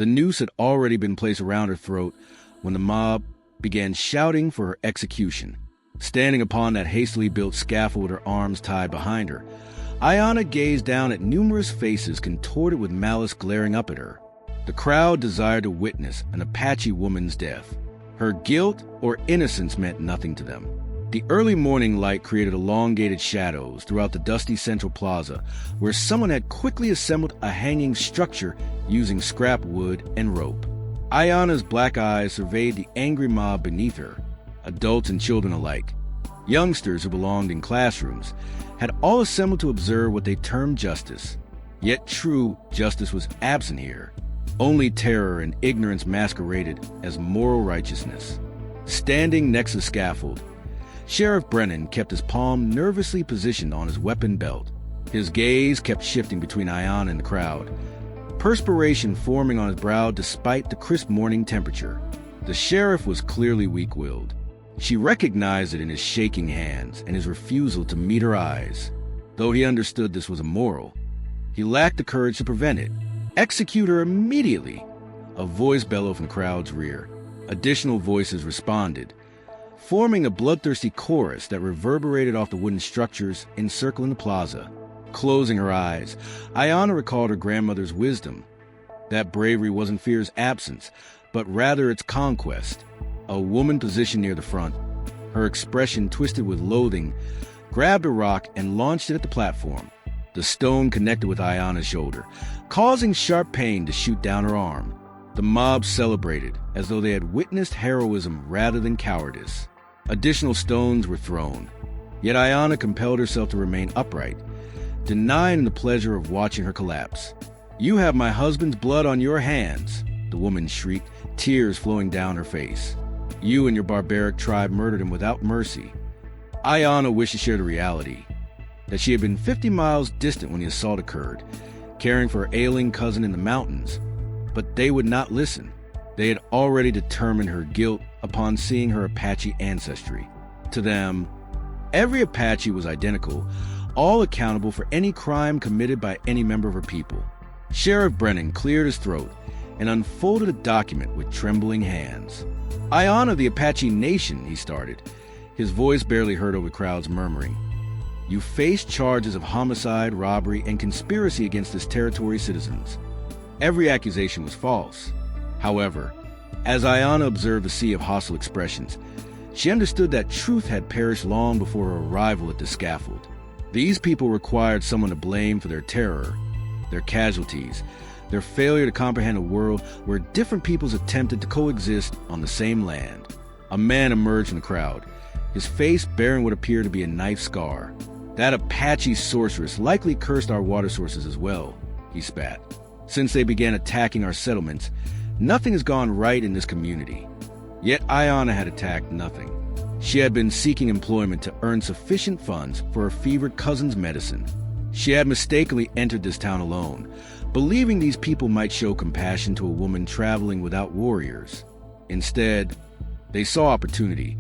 The noose had already been placed around her throat when the mob began shouting for her execution. Standing upon that hastily built scaffold with her arms tied behind her, Ayanna gazed down at numerous faces contorted with malice glaring up at her. The crowd desired to witness an Apache woman's death. Her guilt or innocence meant nothing to them. The early morning light created elongated shadows throughout the dusty central plaza, where someone had quickly assembled a hanging structure using scrap wood and rope. Ayanna's black eyes surveyed the angry mob beneath her, adults and children alike. Youngsters who belonged in classrooms had all assembled to observe what they termed justice. Yet true justice was absent here. Only terror and ignorance masqueraded as moral righteousness. Standing next to the scaffold, Sheriff Brennan kept his palm nervously positioned on his weapon belt. His gaze kept shifting between Ayanna and the crowd, perspiration forming on his brow despite the crisp morning temperature. The sheriff was clearly weak-willed. She recognized it in his shaking hands and his refusal to meet her eyes. Though he understood this was immoral, he lacked the courage to prevent it. "Execute her immediately!" A voice bellowed from the crowd's rear. Additional voices responded, forming a bloodthirsty chorus that reverberated off the wooden structures encircling the plaza. Closing her eyes, Ayanna recalled her grandmother's wisdom. That bravery wasn't fear's absence, but rather its conquest. A woman positioned near the front, her expression twisted with loathing, grabbed a rock and launched it at the platform. The stone connected with Ayanna's shoulder, causing sharp pain to shoot down her arm. The mob celebrated, as though they had witnessed heroism rather than cowardice. Additional stones were thrown, yet Ayanna compelled herself to remain upright, denying the pleasure of watching her collapse. "You have my husband's blood on your hands," the woman shrieked, tears flowing down her face. "You and your barbaric tribe murdered him without mercy." Ayanna wished to share the reality, that she had been 50 miles distant when the assault occurred, caring for her ailing cousin in the mountains. But they would not listen. They had already determined her guilt upon seeing her Apache ancestry. To them, every Apache was identical, all accountable for any crime committed by any member of her people. Sheriff Brennan cleared his throat and unfolded a document with trembling hands. "Ayanna, the Apache Nation," he started, his voice barely heard over the crowd's murmuring. "You face charges of homicide, robbery, and conspiracy against this territory's citizens." Every accusation was false. However, as Ayanna observed the sea of hostile expressions, she understood that truth had perished long before her arrival at the scaffold. These people required someone to blame for their terror, their casualties, their failure to comprehend a world where different peoples attempted to coexist on the same land. A man emerged from the crowd, his face bearing what appeared to be a knife scar. "That Apache sorceress likely cursed our water sources as well," he spat. "Since they began attacking our settlements, nothing has gone right in this community." Yet Ayanna had attacked nothing. She had been seeking employment to earn sufficient funds for her fevered cousin's medicine. She had mistakenly entered this town alone, believing these people might show compassion to a woman traveling without warriors. Instead, they saw opportunity,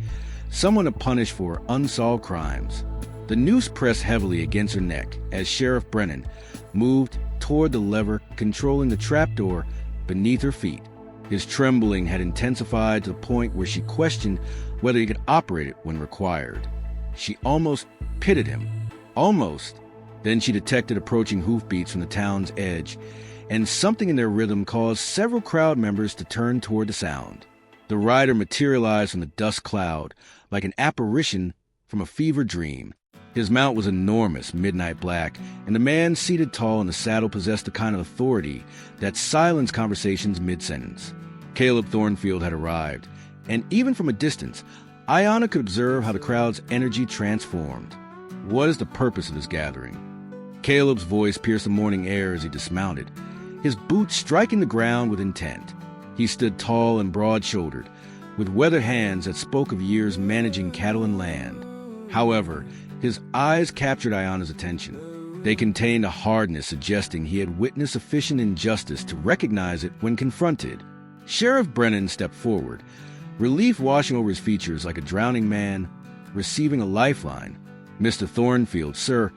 someone to punish for unsolved crimes. The noose pressed heavily against her neck as Sheriff Brennan moved toward the lever controlling the trapdoor beneath her feet. His trembling had intensified to the point where she questioned whether he could operate it when required. She almost pitied him. Almost. Then she detected approaching hoofbeats from the town's edge, and something in their rhythm caused several crowd members to turn toward the sound. The rider materialized from the dust cloud like an apparition from a fever dream. His mount was enormous, midnight black, and the man seated tall in the saddle possessed the kind of authority that silenced conversations mid-sentence. Caleb Thornfield had arrived, and even from a distance, Ayanna could observe how the crowd's energy transformed. What is the purpose of this gathering? Caleb's voice pierced the morning air as he dismounted, his boots striking the ground with intent. He stood tall and broad-shouldered, with weathered hands that spoke of years managing cattle and land. However, his eyes captured Ayanna's attention. They contained a hardness suggesting he had witnessed sufficient injustice to recognize it when confronted. Sheriff Brennan stepped forward, relief washing over his features like a drowning man receiving a lifeline. "Mr. Thornfield, sir,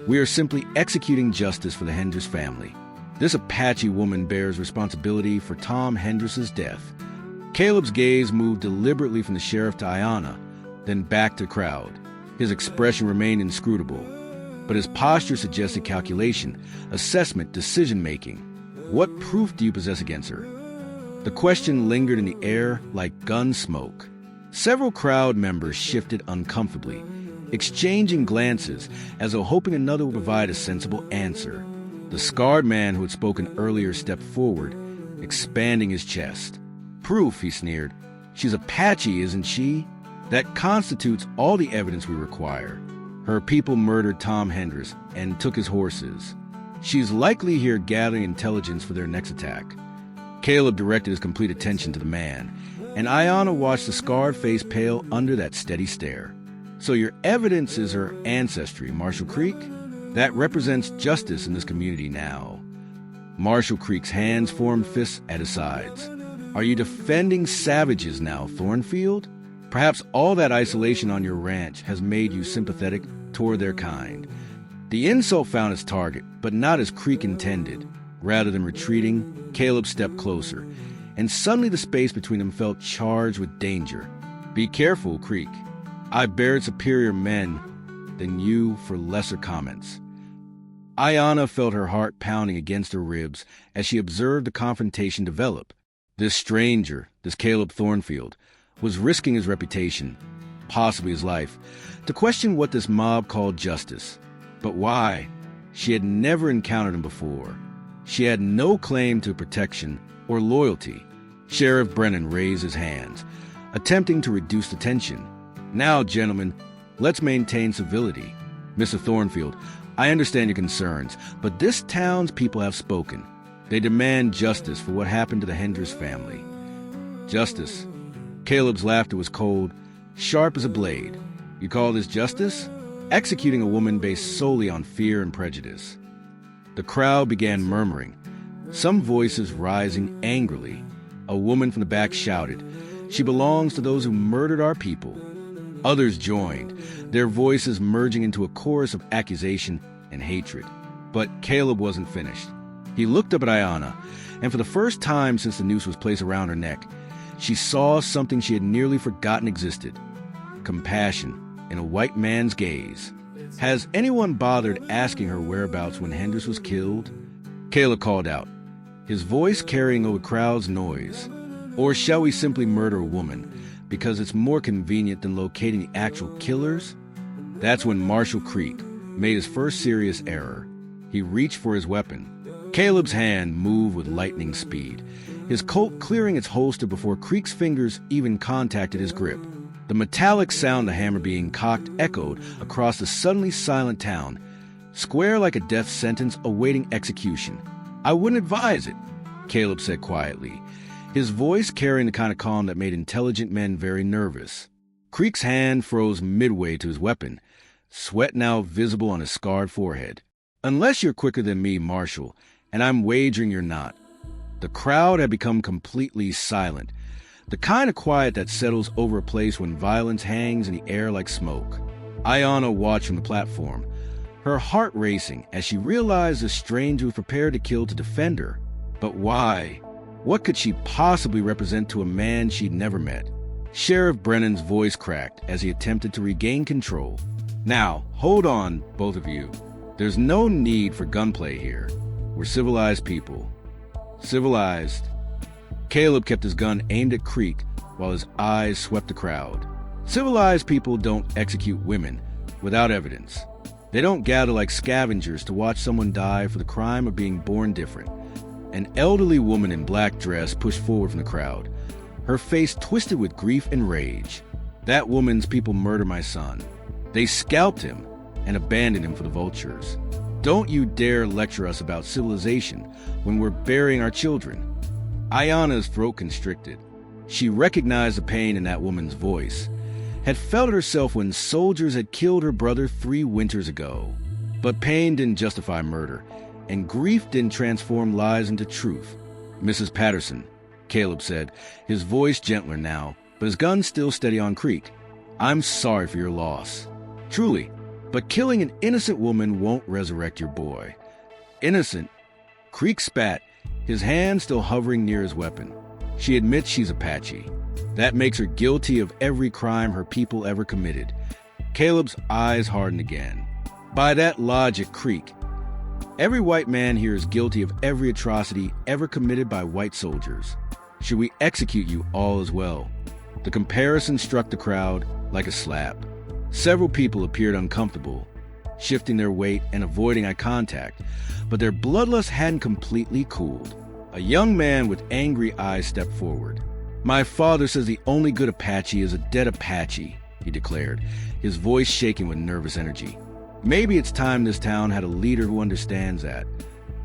we are simply executing justice for the Henders family." This Apache woman bears responsibility for Tom Hendricks' death. Caleb's gaze moved deliberately from the sheriff to Ayanna, then back to the crowd. His expression remained inscrutable, but his posture suggested calculation, assessment, decision-making. What proof do you possess against her? The question lingered in the air like gun smoke. Several crowd members shifted uncomfortably, exchanging glances as though hoping another would provide a sensible answer. The scarred man who had spoken earlier stepped forward, expanding his chest. "Proof," he sneered. "She's Apache, isn't she? That constitutes all the evidence we require. Her people murdered Tom Hendricks and took his horses. She's likely here gathering intelligence for their next attack." Caleb directed his complete attention to the man, and Ayanna watched the scarred face pale under that steady stare. "So your evidence is her ancestry, Marshall Creek? That represents justice in this community now." Marshall Creek's hands formed fists at his sides. "Are you defending savages now, Thornfield? Perhaps all that isolation on your ranch has made you sympathetic toward their kind." The insult found its target, but not as Creek intended. Rather than retreating, Caleb stepped closer, and suddenly the space between them felt charged with danger. "Be careful, Creek. I've buried superior men than you for lesser comments." Ayanna felt her heart pounding against her ribs as she observed the confrontation develop. This stranger, this Caleb Thornfield, was risking his reputation, possibly his life, to question what this mob called justice. But why? She had never encountered him before. She had no claim to protection or loyalty. Sheriff Brennan raised his hands, attempting to reduce the tension. "Now, gentlemen, let's maintain civility. Mr. Thornfield, I understand your concerns, but this town's people have spoken. They demand justice for what happened to the Hendricks family." "Justice?" Caleb's laughter was cold, sharp as a blade. "You call this justice? Executing a woman based solely on fear and prejudice." The crowd began murmuring, some voices rising angrily. A woman from the back shouted, "She belongs to those who murdered our people." Others joined, their voices merging into a chorus of accusation and hatred. But Caleb wasn't finished. He looked up at Ayanna, and for the first time since the noose was placed around her neck, she saw something she had nearly forgotten existed: compassion in a white man's gaze. "Has anyone bothered asking her whereabouts when Hendricks was killed?" Caleb called out, his voice carrying over crowd's noise. "Or shall we simply murder a woman because it's more convenient than locating the actual killers?" That's when Marshall Creek made his first serious error. He reached for his weapon. Caleb's hand moved with lightning speed, his Colt clearing its holster before Creek's fingers even contacted his grip. The metallic sound of the hammer being cocked echoed across the suddenly silent town, square like a death sentence awaiting execution. "I wouldn't advise it," Caleb said quietly, his voice carrying the kind of calm that made intelligent men very nervous. Creek's hand froze midway to his weapon, sweat now visible on his scarred forehead. "Unless you're quicker than me, Marshal, and I'm wagering you're not." The crowd had become completely silent, the kind of quiet that settles over a place when violence hangs in the air like smoke. Ayanna watched from the platform, her heart racing as she realized the stranger was prepared to kill to defend her. But why? What could she possibly represent to a man she'd never met? Sheriff Brennan's voice cracked as he attempted to regain control. "Now, hold on, both of you. There's no need for gunplay here. We're civilized people." Civilized. Caleb kept his gun aimed at Creek while his eyes swept the crowd. Civilized people don't execute women without evidence. They don't gather like scavengers to watch someone die for the crime of being born different. An elderly woman in black dress pushed forward from the crowd, her face twisted with grief and rage. "That woman's people murdered my son. They scalped him and abandoned him for the vultures. Don't you dare lecture us about civilization when we're burying our children." Ayanna's throat constricted. She recognized the pain in that woman's voice, had felt it herself when soldiers had killed her brother 3 winters ago. But pain didn't justify murder, and grief didn't transform lies into truth. "Mrs. Patterson," Caleb said, his voice gentler now, but his gun still steady on Creek, "I'm sorry for your loss. Truly, but killing an innocent woman won't resurrect your boy." "Innocent?" Creek spat, his hand still hovering near his weapon. She admits she's Apache. That makes her guilty of every crime her people ever committed. Caleb's eyes hardened again. By that logic, Creek, every white man here is guilty of every atrocity ever committed by white soldiers. Should we execute you all as well? The comparison struck the crowd like a slap. Several people appeared uncomfortable, shifting their weight and avoiding eye contact, but their bloodlust hadn't completely cooled. A young man with angry eyes stepped forward. "My father says the only good Apache is a dead Apache," he declared, his voice shaking with nervous energy. Maybe it's time this town had a leader who understands that.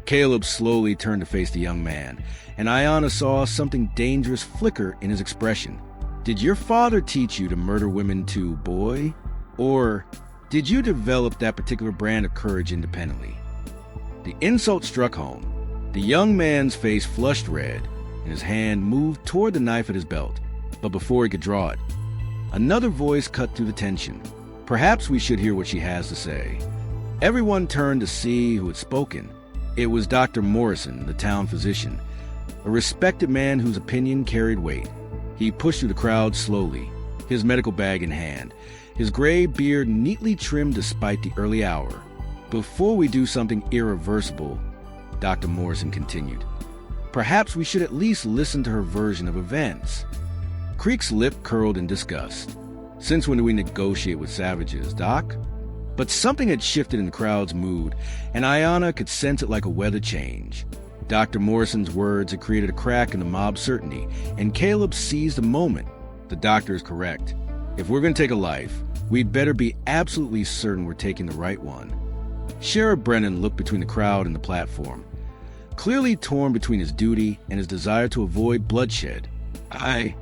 Caleb slowly turned to face the young man, and Ayanna saw something dangerous flicker in his expression. "Did your father teach you to murder women too, boy? Or did you develop that particular brand of courage independently?" The insult struck home. The young man's face flushed red, and his hand moved toward the knife at his belt, but before he could draw it, another voice cut through the tension. "Perhaps we should hear what she has to say." Everyone turned to see who had spoken. It was Dr. Morrison, the town physician, a respected man whose opinion carried weight. He pushed through the crowd slowly, his medical bag in hand, his gray beard neatly trimmed despite the early hour. "Before we do something irreversible," Dr. Morrison continued, "perhaps we should at least listen to her version of events." Creek's lip curled in disgust. "Since when do we negotiate with savages, Doc?" But something had shifted in the crowd's mood, and Ayanna could sense it like a weather change. Dr. Morrison's words had created a crack in the mob's certainty, and Caleb seized the moment. The doctor is correct. If we're going to take a life, we'd better be absolutely certain we're taking the right one. Sheriff Brennan looked between the crowd and the platform, clearly torn between his duty and his desire to avoid bloodshed. I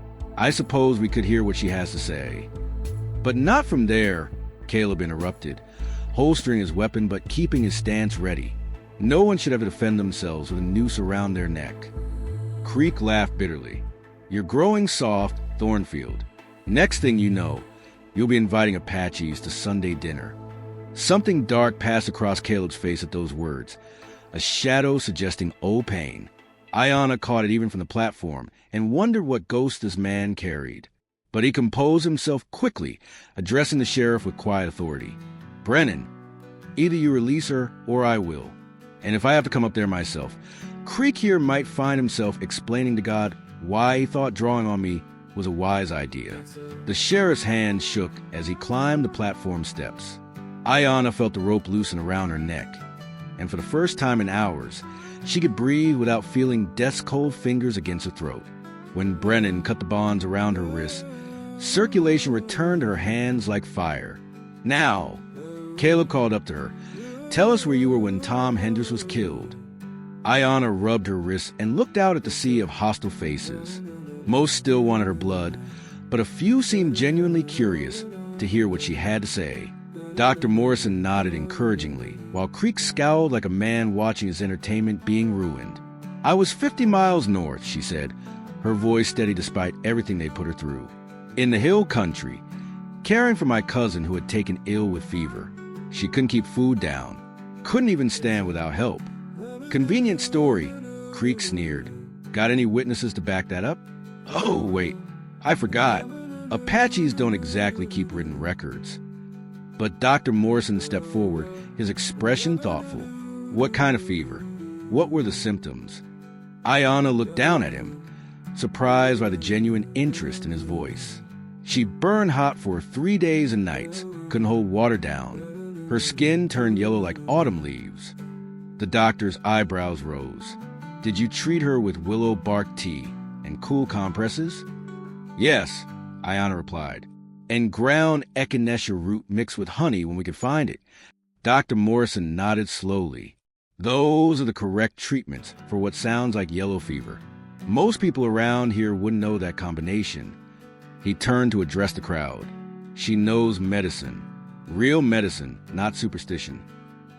suppose we could hear what she has to say." "But not from there," Caleb interrupted, holstering his weapon but keeping his stance ready. "No one should ever defend themselves with a noose around their neck." Creek laughed bitterly. "You're growing soft, Thornfield. Next thing you know, you'll be inviting Apaches to Sunday dinner." Something dark passed across Caleb's face at those words, a shadow suggesting old pain. Ayanna caught it even from the platform and wondered what ghost this man carried. But he composed himself quickly, addressing the sheriff with quiet authority. "Brennan, either you release her or I will. And if I have to come up there myself." Creek here might find himself explaining to God why he thought drawing on me was a wise idea. The sheriff's hand shook as he climbed the platform steps. Ayanna felt the rope loosen around her neck, and for the first time in hours, she could breathe without feeling death's cold fingers against her throat. When Brennan cut the bonds around her wrists, circulation returned to her hands like fire. "Now," Caleb called up to her, "tell us where you were when Tom Hendricks was killed." Ayanna rubbed her wrists and looked out at the sea of hostile faces. Most still wanted her blood, but a few seemed genuinely curious to hear what she had to say. Dr. Morrison nodded encouragingly, while Creek scowled like a man watching his entertainment being ruined. "I was 50 miles north," she said, her voice steady despite everything they put her through. "In the hill country, caring for my cousin who had taken ill with fever. She couldn't keep food down, couldn't even stand without help." "Convenient story," Creek sneered. "Got any witnesses to back that up?" "Oh, wait, I forgot. Apaches don't exactly keep written records." But Dr. Morrison stepped forward, his expression thoughtful. "What kind of fever? What were the symptoms?" Ayanna looked down at him, surprised by the genuine interest in his voice. "She burned hot for 3 days and nights, couldn't hold water down. Her skin turned yellow like autumn leaves." The doctor's eyebrows rose. "Did you treat her with willow bark tea and cool compresses?" "Yes," Ayanna replied. "And ground echinacea root mixed with honey when we could find it." Dr. Morrison nodded slowly. "Those are the correct treatments for what sounds like yellow fever. Most people around here wouldn't know that combination." He turned to address the crowd. "She knows medicine. Real medicine, not superstition."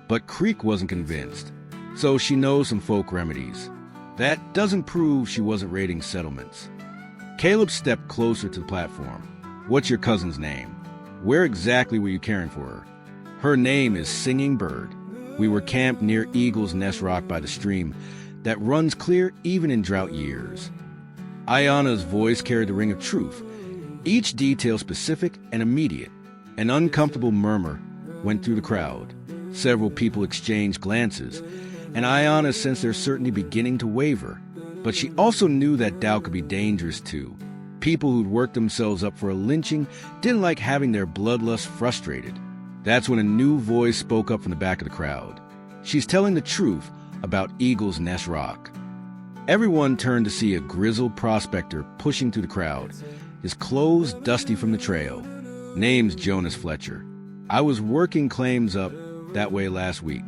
But Creek wasn't convinced. "So she knows some folk remedies. That doesn't prove she wasn't raiding settlements." Caleb stepped closer to the platform. "What's your cousin's name? Where exactly were you caring for her?" "Her name is Singing Bird." We were camped near Eagle's Nest Rock by the stream that runs clear even in drought years. Ayana's voice carried the ring of truth, each detail specific and immediate. An uncomfortable murmur went through the crowd. Several people exchanged glances, and Ayana sensed their certainty beginning to waver. But she also knew that doubt could be dangerous too. People who'd worked themselves up for a lynching didn't like having their bloodlust frustrated. That's when a new voice spoke up from the back of the crowd. She's telling the truth about Eagle's Nest Rock. Everyone turned to see a grizzled prospector pushing through the crowd, his clothes dusty from the trail. Name's Jonas Fletcher. I was working claims up that way last week.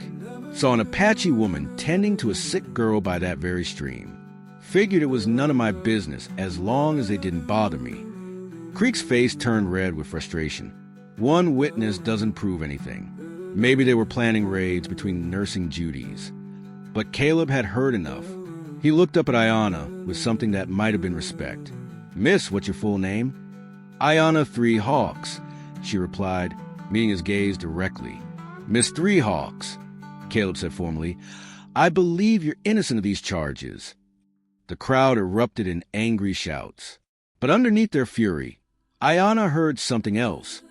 Saw an Apache woman tending to a sick girl by that very stream. Figured it was none of my business as long as they didn't bother me. Creek's face turned red with frustration. One witness doesn't prove anything. Maybe they were planning raids between nursing duties. But Caleb had heard enough. He looked up at Ayana with something that might have been respect. "Miss, what's your full name?" "Ayana Three Hawks," she replied, meeting his gaze directly. "Miss Three Hawks," Caleb said formally, "I believe you're innocent of these charges." The crowd erupted in angry shouts. But underneath their fury, Ayana heard something else.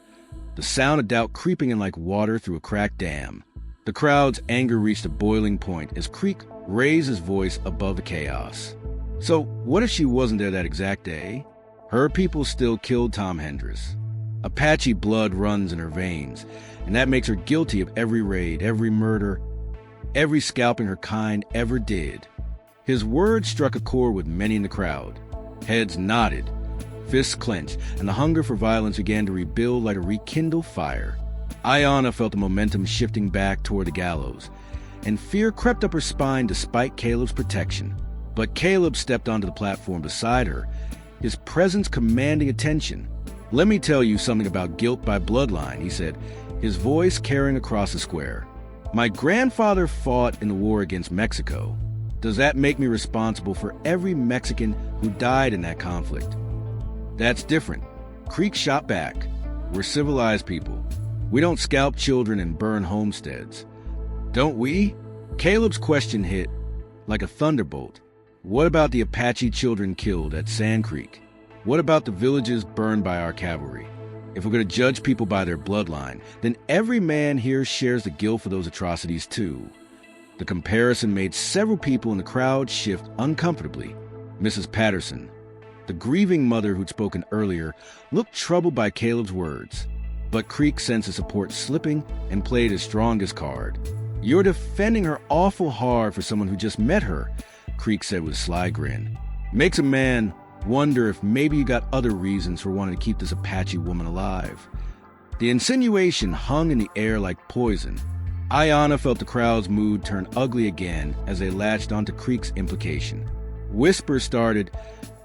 The sound of doubt creeping in like water through a cracked dam. The crowd's anger reached a boiling point as Creek raised his voice above the chaos. So, what if she wasn't there that exact day? Her people still killed Tom Hendris. Apache blood runs in her veins, and that makes her guilty of every raid, every murder, every scalping her kind ever did. His words struck a chord with many in the crowd. Heads nodded, fists clenched, and the hunger for violence began to rebuild like a rekindled fire. Ayana felt the momentum shifting back toward the gallows, and fear crept up her spine despite Caleb's protection. But Caleb stepped onto the platform beside her, his presence commanding attention. "Let me tell you something about guilt by bloodline," he said, his voice carrying across the square. "My grandfather fought in the war against Mexico. Does that make me responsible for every Mexican who died in that conflict?" "That's different." Creek shot back. "We're civilized people. We don't scalp children and burn homesteads." "Don't we?" Caleb's question hit like a thunderbolt. "What about the Apache children killed at Sand Creek? What about the villages burned by our cavalry? If we're going to judge people by their bloodline, then every man here shares the guilt for those atrocities too." The comparison made several people in the crowd shift uncomfortably. Mrs. Patterson, the grieving mother who'd spoken earlier, looked troubled by Caleb's words. But Creek sensed his support slipping and played his strongest card. "You're defending her awful hard for someone who just met her," Creek said with a sly grin. "Makes a man wonder if maybe you got other reasons for wanting to keep this Apache woman alive." The insinuation hung in the air like poison. Ayana felt the crowd's mood turn ugly again as they latched onto Creek's implication. Whispers started,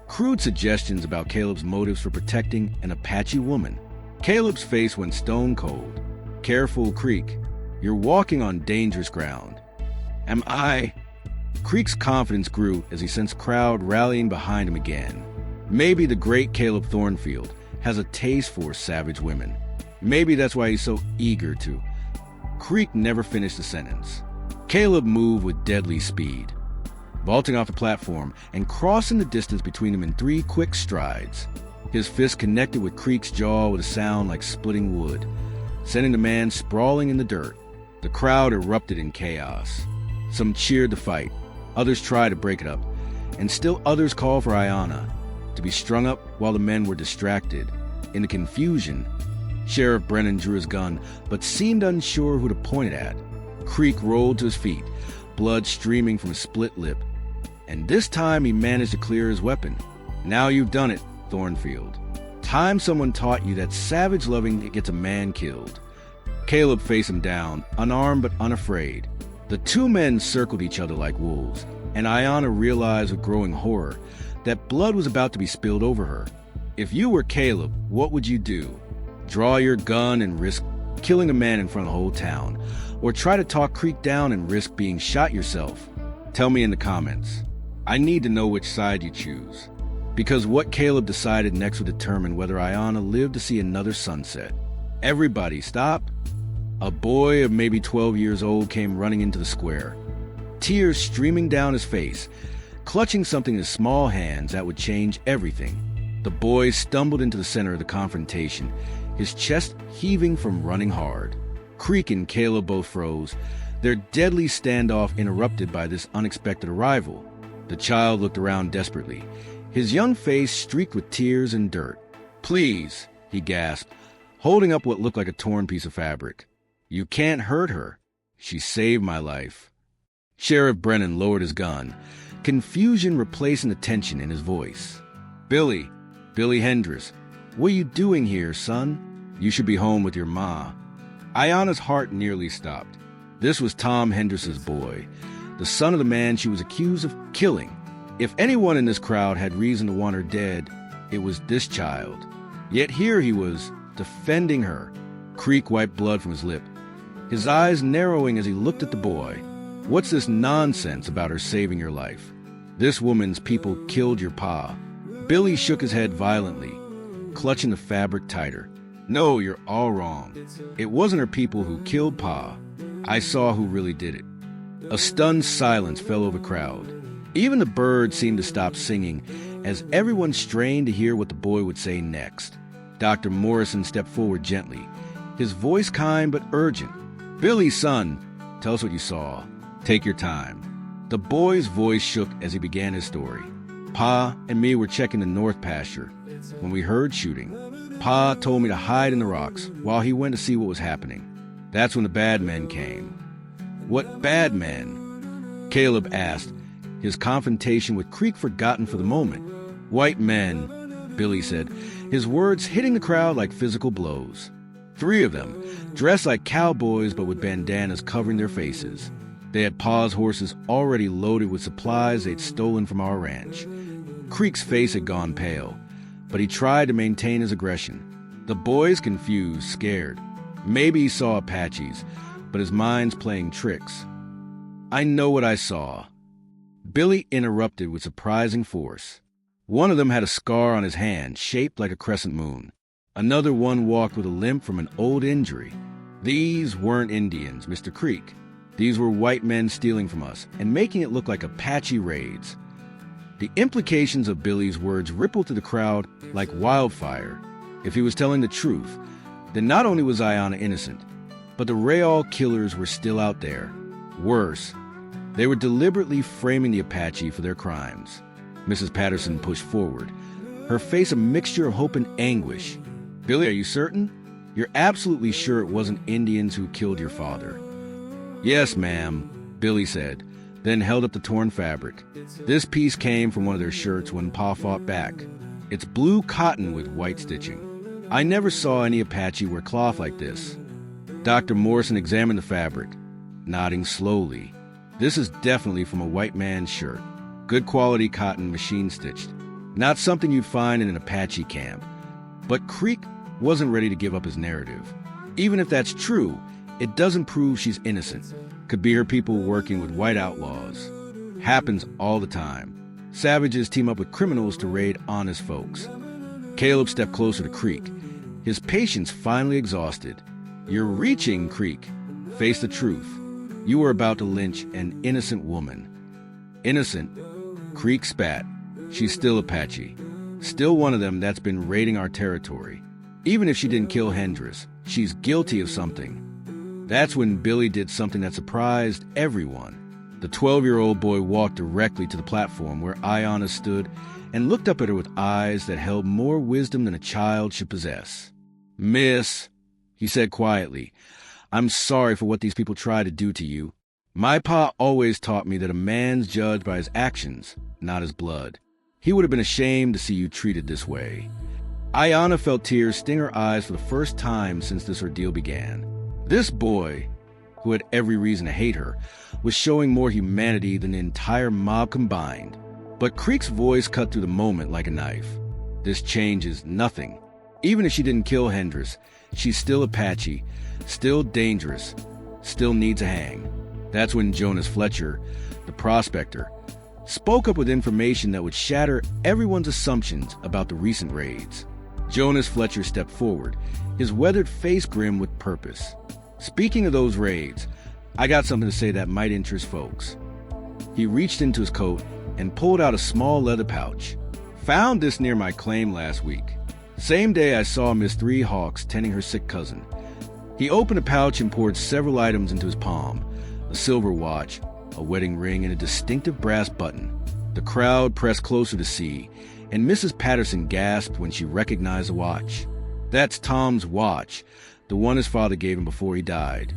crude suggestions about Caleb's motives for protecting an Apache woman. Caleb's face went stone cold. "Careful, Creek. You're walking on dangerous ground." "Am I?" Creek's confidence grew as he sensed crowd rallying behind him again. Maybe the great Caleb Thornfield has a taste for savage women. Maybe that's why he's so eager to. Creek never finished the sentence. Caleb moved with deadly speed, vaulting off the platform and crossing the distance between them in 3 quick strides. His fist connected with Creek's jaw with a sound like splitting wood, sending the man sprawling in the dirt. The crowd erupted in chaos. Some cheered the fight, others tried to break it up, and still others called for Ayana to be strung up while the men were distracted. In the confusion, Sheriff Brennan drew his gun, but seemed unsure who to point it at. Creek rolled to his feet, blood streaming from a split lip. And this time he managed to clear his weapon. "Now you've done it, Thornfield. Time someone taught you that savage loving gets a man killed." Caleb faced him down, unarmed but unafraid. The 2 men circled each other like wolves, and Ayana realized with growing horror that blood was about to be spilled over her. If you were Caleb, what would you do? Draw your gun and risk killing a man in front of the whole town, or try to talk Creek down and risk being shot yourself? Tell me in the comments. I need to know which side you choose, because what Caleb decided next would determine whether Ayana lived to see another sunset. Everybody stop A boy of maybe 12 years old came running into the square, tears streaming down his face, clutching something in his small hands that would change everything. The boy stumbled into the center of the confrontation, his chest heaving from running hard. Creek and Caleb both froze, their deadly standoff interrupted by this unexpected arrival. The child looked around desperately, his young face streaked with tears and dirt. "Please," he gasped, holding up what looked like a torn piece of fabric. "You can't hurt her. She saved my life." Sheriff Brennan lowered his gun, confusion replacing the tension in his voice. Billy Hendricks, what are you doing here, son? You should be home with your ma." Ayanna's heart nearly stopped. This was Tom Hendricks' boy, the son of the man she was accused of killing. If anyone in this crowd had reason to want her dead, it was this child. Yet here he was, defending her. Creek wiped blood from his lip, his eyes narrowing as he looked at the boy. "What's this nonsense about her saving your life? This woman's people killed your pa." Billy shook his head violently, clutching the fabric tighter. "No, you're all wrong. It wasn't her people who killed pa. I saw who really did it." A stunned silence fell over the crowd. Even the birds seemed to stop singing as everyone strained to hear what the boy would say next. Dr. Morrison stepped forward gently, his voice kind but urgent. "Billy, son, tell us what you saw. Take your time." The boy's voice shook as he began his story. "Pa and me were checking the north pasture when we heard shooting. Pa told me to hide in the rocks while he went to see what was happening. That's when the bad men came." "What bad men?" Caleb asked, his confrontation with Creek forgotten for the moment. "White men," Billy said, his words hitting the crowd like physical blows. 3 of them, dressed like cowboys but with bandanas covering their faces. They had Pa's horses already loaded with supplies they'd stolen from our ranch. Creek's face had gone pale, but he tried to maintain his aggression. The boys confused, scared. Maybe he saw Apaches, but his mind's playing tricks. "I know what I saw." Billy interrupted with surprising force. One of them had a scar on his hand, shaped like a crescent moon. Another one walked with a limp from an old injury. "These weren't Indians, Mr. Creek. These were white men stealing from us and making it look like Apache raids." The implications of Billy's words rippled through the crowd like wildfire. If he was telling the truth, then not only was Ayanna innocent, but the Rayall killers were still out there. Worse, they were deliberately framing the Apache for their crimes. Mrs. Patterson pushed forward, her face a mixture of hope and anguish. "Billy, are you certain? You're absolutely sure it wasn't Indians who killed your father?" "Yes, ma'am," Billy said, then held up the torn fabric. "This piece came from one of their shirts when Pa fought back. It's blue cotton with white stitching. I never saw any Apache wear cloth like this." Dr. Morrison examined the fabric, nodding slowly. "This is definitely from a white man's shirt. Good quality cotton, machine-stitched. Not something you'd find in an Apache camp." But Creek wasn't ready to give up his narrative. Even if that's true, it doesn't prove she's innocent. Could be her people working with white outlaws. Happens all the time. Savages team up with criminals to raid honest folks. Caleb stepped closer to Creek, his patience finally exhausted. "You're reaching, Creek. Face the truth. You were about to lynch an innocent woman." "Innocent?" Creek spat. "She's still Apache. Still one of them that's been raiding our territory. Even if she didn't kill Hendricks, she's guilty of something." That's when Billy did something that surprised everyone. The 12-year-old boy walked directly to the platform where Ayanna stood and looked up at her with eyes that held more wisdom than a child should possess. "Miss," he said quietly, "I'm sorry for what these people tried to do to you. My pa always taught me that a man's judged by his actions, not his blood. He would have been ashamed to see you treated this way." Ayanna felt tears sting her eyes for the first time since this ordeal began. This boy, who had every reason to hate her, was showing more humanity than the entire mob combined. But Creek's voice cut through the moment like a knife. "This changes nothing. Even if she didn't kill Hendricks, she's still Apache, still dangerous, still needs a hang." That's when Jonas Fletcher, the prospector, spoke up with information that would shatter everyone's assumptions about the recent raids. Jonas Fletcher stepped forward, his weathered face grim with purpose. Speaking of those raids, I got something to say that might interest folks. He reached into his coat and pulled out a small leather pouch. Found this near my claim last week. Same day I saw Miss Three Hawks tending her sick cousin. He opened the pouch and poured several items into his palm. A silver watch, a wedding ring, and a distinctive brass button. The crowd pressed closer to see, and Mrs. Patterson gasped when she recognized the watch. That's Tom's watch, the one his father gave him before he died.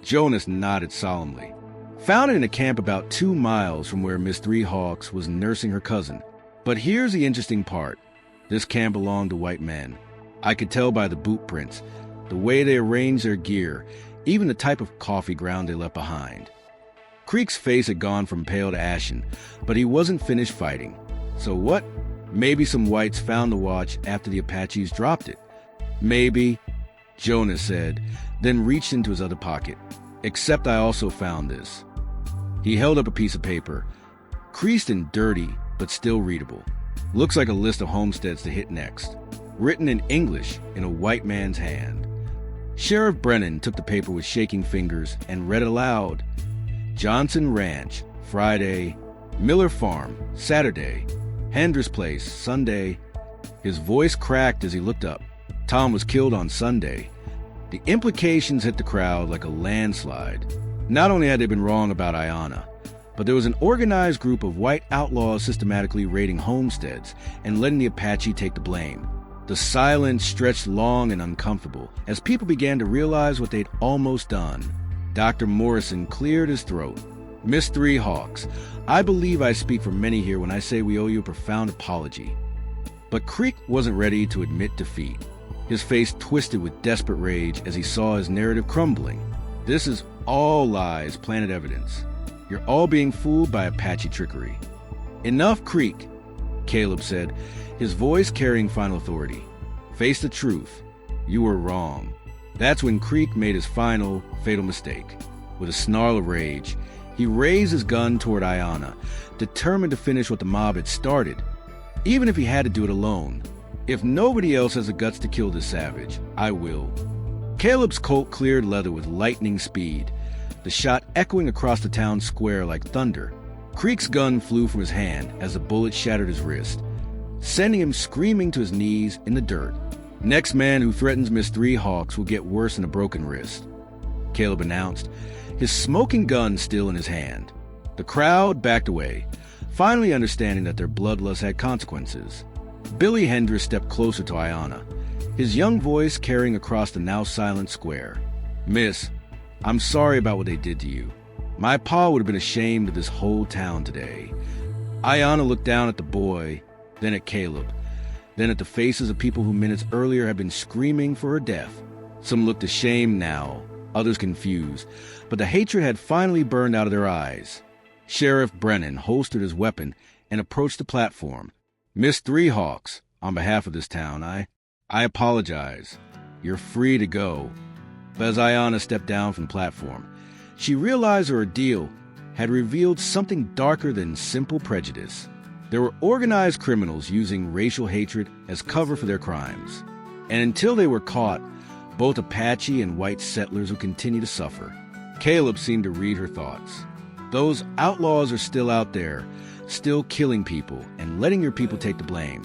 Jonas nodded solemnly. Found it in a camp about 2 miles from where Miss Three Hawks was nursing her cousin. But here's the interesting part. This camp belonged to white men. I could tell by the boot prints, the way they arranged their gear, even the type of coffee ground they left behind. Creek's face had gone from pale to ashen, but he wasn't finished fighting. So what? Maybe some whites found the watch after the Apaches dropped it. Maybe, Jonas said, then reached into his other pocket. Except I also found this. He held up a piece of paper, creased and dirty, but still readable. Looks like a list of homesteads to hit next, written in English in a white man's hand. Sheriff Brennan took the paper with shaking fingers and read aloud. Johnson Ranch, Friday. Miller Farm, Saturday. Hendricks Place, Sunday. His voice cracked as he looked up. Tom was killed on Sunday. The implications hit the crowd like a landslide. Not only had they been wrong about Ayanna, but there was an organized group of white outlaws systematically raiding homesteads and letting the Apache take the blame. The silence stretched long and uncomfortable as people began to realize what they'd almost done. Dr. Morrison cleared his throat. Miss Three Hawks, I believe I speak for many here when I say we owe you a profound apology. But Creek wasn't ready to admit defeat. His face twisted with desperate rage as he saw his narrative crumbling. This is all lies, planted evidence. You're all being fooled by Apache trickery. Enough, Creek, Caleb said, his voice carrying final authority. Face the truth. You were wrong. That's when Creek made his final, fatal mistake. With a snarl of rage, he raised his gun toward Ayanna, determined to finish what the mob had started, even if he had to do it alone. If nobody else has the guts to kill this savage, I will. Caleb's Colt cleared leather with lightning speed, the shot echoing across the town square like thunder. Creek's gun flew from his hand as the bullet shattered his wrist, sending him screaming to his knees in the dirt. Next man who threatens Miss Three Hawks will get worse than a broken wrist, Caleb announced, his smoking gun still in his hand. The crowd backed away, finally understanding that their bloodlust had consequences. Billy Hendricks stepped closer to Ayanna, his young voice carrying across the now silent square. Miss, I'm sorry about what they did to you. My pa would have been ashamed of this whole town today. Ayanna looked down at the boy, then at Caleb, then at the faces of people who minutes earlier had been screaming for her death. Some looked ashamed now, others confused, but the hatred had finally burned out of their eyes. Sheriff Brennan holstered his weapon and approached the platform. Miss Three Hawks, on behalf of this town, I apologize. You're free to go. But as Ayanna stepped down from the platform, she realized her ordeal had revealed something darker than simple prejudice. There were organized criminals using racial hatred as cover for their crimes. And until they were caught, both Apache and white settlers would continue to suffer. Caleb seemed to read her thoughts. Those outlaws are still out there, still killing people and letting your people take the blame.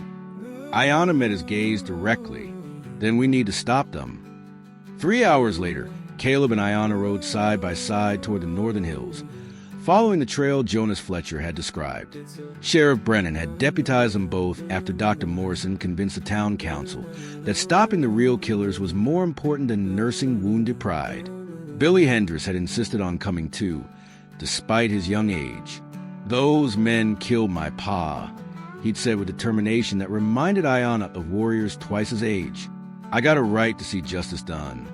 Ayanna met his gaze directly. Then we need to stop them. 3 hours later, Caleb and Ayanna rode side by side toward the northern hills, following the trail Jonas Fletcher had described. Sheriff Brennan had deputized them both after Dr. Morrison convinced the town council that stopping the real killers was more important than nursing wounded pride. Billy Hendricks had insisted on coming too, despite his young age. Those men killed my pa, he'd said with determination that reminded Ayanna of warriors twice his age. I got a right to see justice done.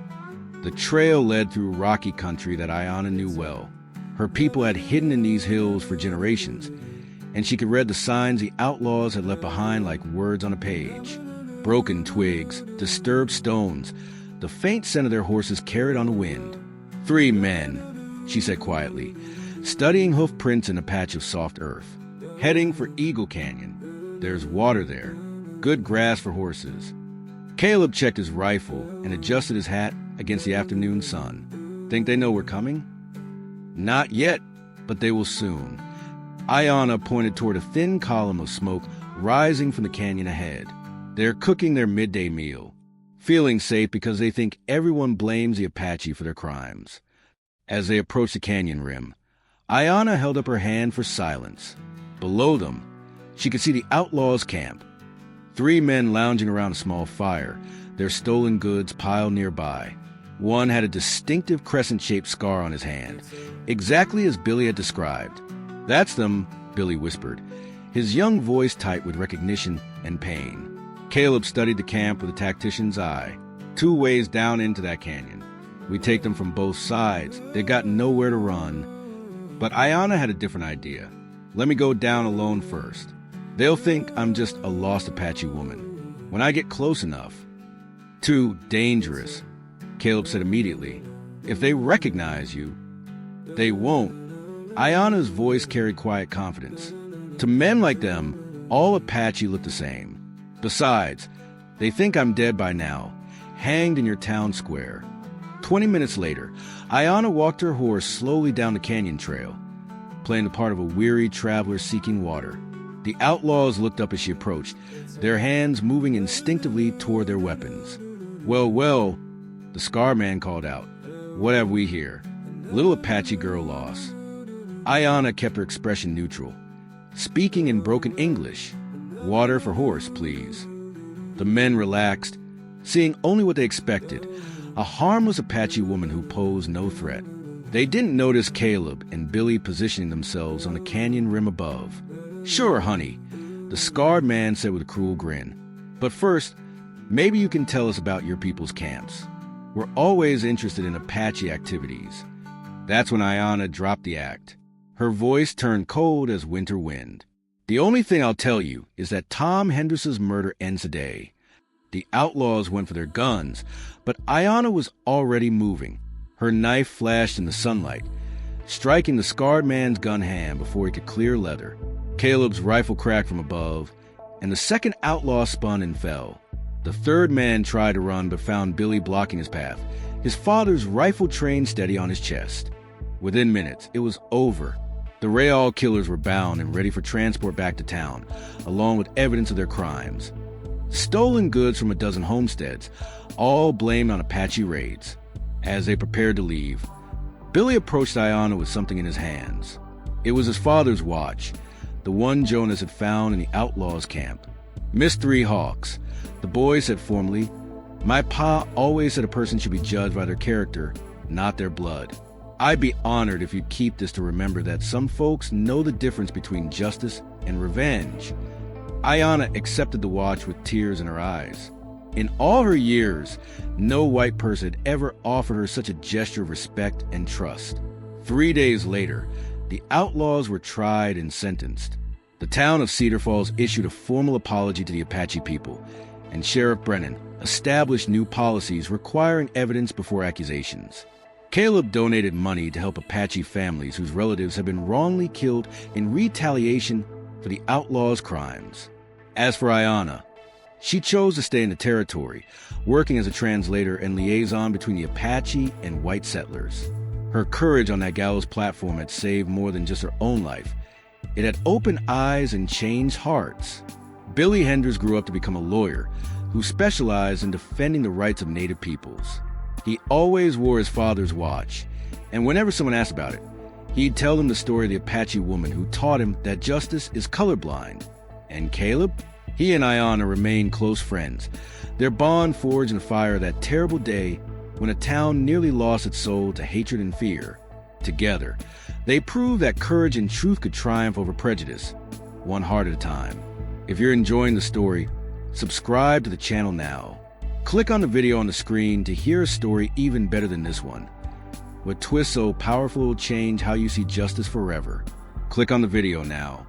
The trail led through rocky country that Ayanna knew well. Her people had hidden in these hills for generations, and she could read the signs the outlaws had left behind like words on a page. Broken twigs, disturbed stones, the faint scent of their horses carried on the wind. 3 men, she said quietly, studying hoof prints in a patch of soft earth. Heading for Eagle Canyon. There's water there. Good grass for horses. Caleb checked his rifle and adjusted his hat against the afternoon sun. Think they know we're coming? Not yet, but they will soon. Ayana pointed toward a thin column of smoke rising from the canyon ahead. They're cooking their midday meal, feeling safe because they think everyone blames the Apache for their crimes. As they approached the canyon rim, Ayana held up her hand for silence. Below them, she could see the outlaws' camp. 3 men lounging around a small fire, their stolen goods piled nearby. One had a distinctive crescent-shaped scar on his hand, exactly as Billy had described. "That's them," Billy whispered, his young voice tight with recognition and pain. Caleb studied the camp with a tactician's eye. 2 ways down into that canyon. We take them from both sides. They got nowhere to run. But Ayana had a different idea. "Let me go down alone first. They'll think I'm just a lost Apache woman. When I get close enough." "Too dangerous," Caleb said immediately. "If they recognize you." "They won't." Ayana's voice carried quiet confidence. "To men like them, all Apache look the same. Besides, they think I'm dead by now, hanged in your town square." 20 minutes later, Ayana walked her horse slowly down the canyon trail, playing the part of a weary traveler seeking water. The outlaws looked up as she approached, their hands moving instinctively toward their weapons. "Well, well," the Scar Man called out. "What have we here? Little Apache girl lost." Ayana kept her expression neutral, speaking in broken English. "Water for horse, please." The men relaxed, seeing only what they expected, a harmless Apache woman who posed no threat. They didn't notice Caleb and Billy positioning themselves on the canyon rim above. "Sure, honey," the scarred man said with a cruel grin. "But first, maybe you can tell us about your people's camps. We're always interested in Apache activities." That's when Ayana dropped the act. Her voice turned cold as winter wind. "The only thing I'll tell you is that Tom Henderson's murder ends today. The outlaws went for their guns, but Ayana was already moving. Her knife flashed in the sunlight, striking the scarred man's gun hand before he could clear leather. Caleb's rifle cracked from above, and the second outlaw spun and fell. The third man tried to run but found Billy blocking his path, his father's rifle trained steady on his chest. Within minutes, it was over. The Rayall killers were bound and ready for transport back to town, along with evidence of their crimes. Stolen goods from a dozen homesteads, all blamed on Apache raids. As they prepared to leave, Billy approached Ayana with something in his hands. It was his father's watch, the one Jonas had found in the outlaws' camp. "Miss 3 Hawks," the boy said formally. "My pa always said a person should be judged by their character, not their blood. I'd be honored if you'd keep this to remember that some folks know the difference between justice and revenge." Ayana accepted the watch with tears in her eyes. In all her years, no white person had ever offered her such a gesture of respect and trust. 3 days later, the outlaws were tried and sentenced. The town of Cedar Falls issued a formal apology to the Apache people, and Sheriff Brennan established new policies requiring evidence before accusations. Caleb donated money to help Apache families whose relatives had been wrongly killed in retaliation for the outlaws' crimes. As for Ayana, she chose to stay in the territory, working as a translator and liaison between the Apache and white settlers. Her courage on that Gallows platform had saved more than just her own life. It had opened eyes and changed hearts. Billy Henders grew up to become a lawyer who specialized in defending the rights of Native peoples. He always wore his father's watch, and whenever someone asked about it, he'd tell them the story of the Apache woman who taught him that justice is colorblind. And Caleb? He and Ayana remained close friends, their bond forged in the fire of that terrible day when a town nearly lost its soul to hatred and fear. Together, they proved that courage and truth could triumph over prejudice, one heart at a time. If you're enjoying the story, subscribe to the channel now. Click on the video on the screen to hear a story even better than this one. With twists so powerful it will change how you see justice forever. Click on the video now.